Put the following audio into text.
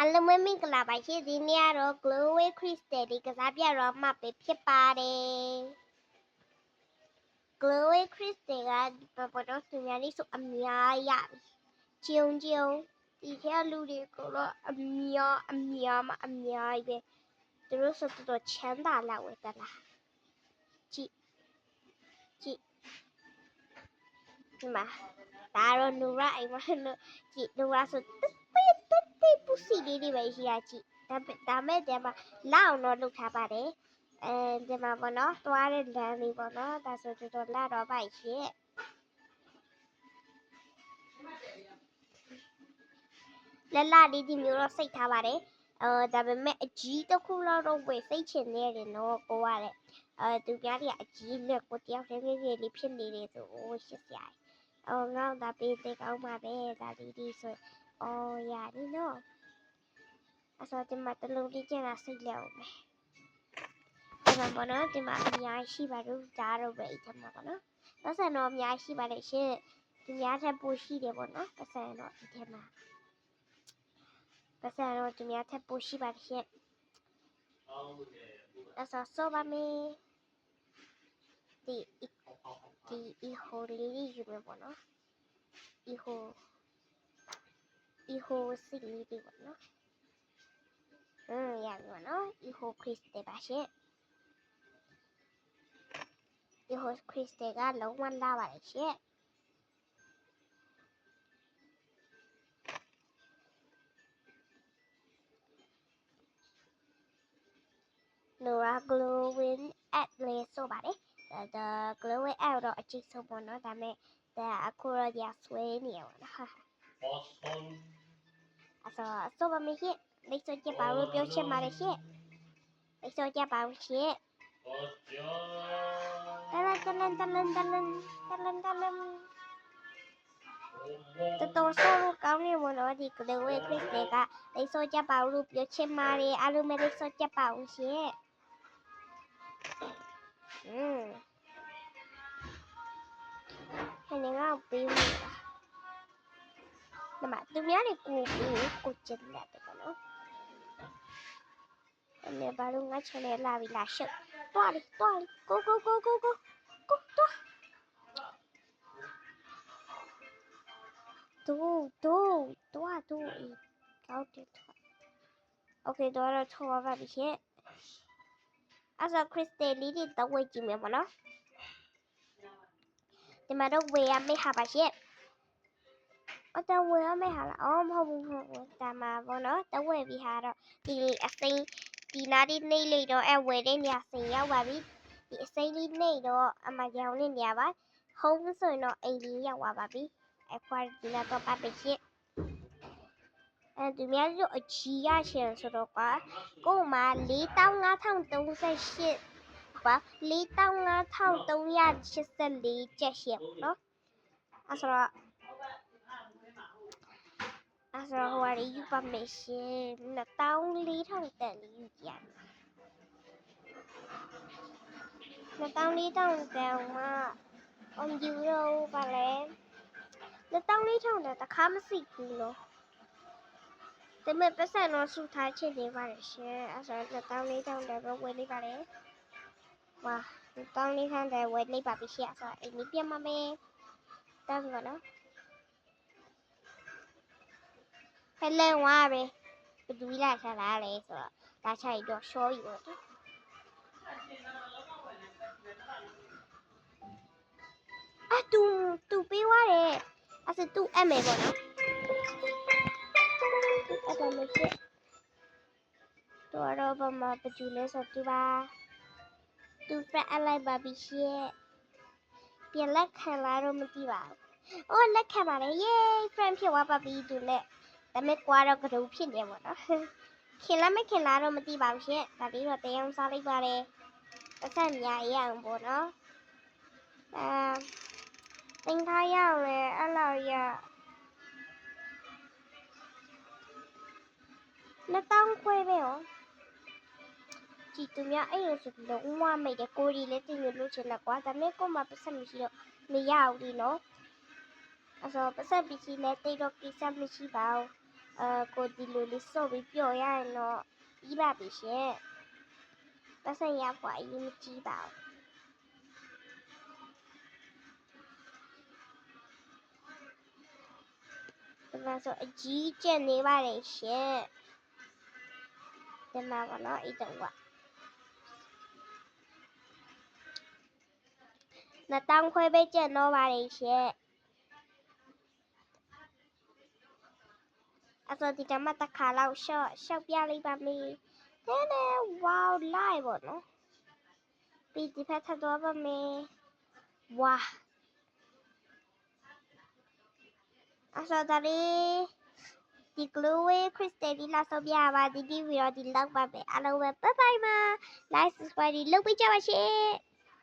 အားလုံးပဲမင်္ဂလာပါရှင်ဒီနေ့ကတော့ Glowing Crystal ဒီကစားပြတော့မှပဲဖြစ်ပါတယ် Glowing Crystal ကပေါ်တော့သူများလေးဆိုအများရပြီကျုံဒီထဲလူတွေကတော့အများပဲသူတို့ဆိုတော့ချမ်းသာလာဝယ်တလားကြည့်ဒီမှာဒါတော့နူရအိမ်မှာကြည့်နူရဆိုတိတ်ပူစီလေးတွေပဲရှိရကြည့်ဒါမဲ့ဒီမှာလောက်တော့လုပ်ထားပါတယ်ဒီမှာပေါ့နော်သွားတဲ့လမ်းလေးပေါ့နော်ဒါဆိုတော်လာတော့ပါရဲ့လက်လာလေးဒီမျိုးတော့စိတ်ထားပါတယ်ဒါပေမဲ့အကြီးတစ်ခုတော့ဝယ်စိတ်ချင်နေတယ်နော်ကိုကလည်းသူများတွေအကြီးလက်ကိုတယောက်တည်းလေးဖြစ်နေတယ်ဆိုရှစ်စရာငေါ့ဒါပေးတဲ့ကောင်းပါပဲဒါဒီဆိုရတယ်နော်အစောဒီမှာတလုံးလေးကျန်တာစိတ်လဲအောင်မယ်ဒီမှာပေါ့နော်ဒီမှာအများရှိပါတော့ဒါတော့ပဲအဲ့မှာပေါ့နော်ပတ်စံတော့အများရှိပါလေရှင်ဒီများထပ်ပိုရှိတယ်ပေါ့နော်ပတ်စံတော့ဒီထဲမှာပတ်စံတော့ဒီများထပ်ပိုရှိပါလေရှင်အစောပါမယ်ဒီဟိုလေးယူမယ်ပေါ့နော်ဒီဟိုစီလေးဒီပေါ့နော်ရပြီပေါ့နော်ဒီဟိုခရစ်စတယ်ပါရှင်ဒီဟိုခရစ်စတယ်ကလုံးဝလာပါလေရှင်Nora glowing at လေးဆိုပါတယ်ဒါ glowing at တော့အကြည့်ဆုံးပေါ့နော်ဒါမဲ့ဒါအခုတော့ရဆွဲနေရပါတော့ဟာဆိုပါမယ်ရှင်လိတ်စောကြပါလို့ပြောချင်ပါတယ်ရှင်လိတ်စောကြပါဦးရှင်တလန်တော်ဆိုးကောင်းနေမလို့ဒီ glowing crystal ကလိတ်စောကြပါလို့ပြောချင်ပါတယ်အားလုံးပဲလိတ်စောကြပါဦးရှင်ဟဲ့ငါပေးမလားဒီမှာသူများတွေကိုကျင်လာတယ်ပေါ့နော်အဲ့ဘာလို့ငါချလဲလာပြီလားရှုပ်တွားကိုတွားကောက်တယ်โอเคတော့ထော်ပါပြီရှင်အဲ့ဆိုခရစ်စတယ်လေးတွေတော့ဝေ့ကြည့်မယ်ပေါ့နော်ဒီမှာတော့ဝေ့ရမယ့်ဟာပါရှင်တော့ဝေ့ရမယ့်ဟာလားမဟုတ်ဘူးဒါမှပေါ့နော်တော့ဝေ့ပြီးဟာတော့ဒီအစိမ်းဒီနားလေးနှိမ့်လိုက်တော့ဝေ့တဲ့နေရာစင်ရောက်ပါပြီဒီအစိမ်းလေးနှိမ့်တော့အမရောင်လေးနေရာပါ home ဆိုရင်တော့အိမ်လေးရောက်ပါပြီခွာဒီနာတော့ပါပဲရှင်သူများတို့အကြီးရရှင်ဆိုတော့ကို့မှာ45,038ပါ45,384ကျက်ရှင်နော်အဲ့ဆိုတော့ဟိုရီယူပါမယ်ရှင်24,000တန်လေးယူကြရ24,000တန်မှာယူတော့ပါလေ24,000တန်တခါမစိဘူးလို့ဒါပေမဲ့ပတ်စံတော့စုထားချင်နေပါတယ်ရှင်အဲ့ဆို24,000တန်ပဲဝယ်လိုက်ပါလေဝါ24,000တန်ဝယ်လိုက်ပါပြီရှင်အဲ့ဆိုအိမ်ကြီးပြန်မှာမယ်တောင်းပါနော်ဖလဲဝါပဲဘယ်သူလာချလာလဲဆိုတော့ဒါချိုက်တော့ရှောယူတော့တူပေးသွားတယ်အဲ့ဆိုတူအမယ်ပေါ့နော်အဲ့ဒါမျိုးဖြစ်တော့ဘာမှပကြူလဲဆိုတူပါတူဖက်အလိုက်ပါပြီရှေ့ပြန်လက်ခံလာတော့မသိပါဘူးလက်ခံပါလေယေး friend ဖြစ်သွားပါပြီတူလက်ဒါမဲ့ကွာတော့ကတူဖြစ်နေပေါ့နော်ခင်လားမခင်လားတော့မသိပါဘူးရှင့်ဒါလေးတော့တရားစားလိုက်ပါတယ်တစ်ဆက်များရအောင်ပေါ့နော်သင်္ခါရအောင်လေအဲ့လောက်ရ2000ခွဲပဲရောကြည့်သူများအဲ့လိုဆိုလုံးဝမိတ်တယ်ကိုရီလည်းတင်လို့ချင်တယ်ကွာဒါမဲ့ကိုမှပတ်စံမရှိတော့မရဘူးလीနော်အဲ့ဆိုပတ်စံပစ္စည်းလည်းတိတ်တော့ကိစ္စမရှိပါဘူး ကိုဒီလိုလေးစော့ပြီးပျော်ရရင်တော့ပြီးပါပြီရှင်ပတ်စံရဖွာအရင်မကြည့်ပါဘူးဒီမှာဆိုအကြီးကျက်နေပါတယ်ရှင်ဒီမှာပါနော်အဲ့တော့က2000ခွဲပဲကျက်တော့ပါတယ်ရှင်အဲ့တော့ဒီကမှတစ်ခါလောက်ရှော့ပြလိုက်ပါမယ်နဲဝေါလိုက်ပါနော်ပြီးဒီဖက်ထပ်တော့ပါမယ်ဝါအဲ့တော့ဒါလေးဒီ glue crystal ဒီလာဆော့ပြပါဒီဗီဒီယိုဒီလောက်ပါပဲအားလုံးပဲ bye bye ပါ like subscribe လုပ်ပေးကြပါရှင်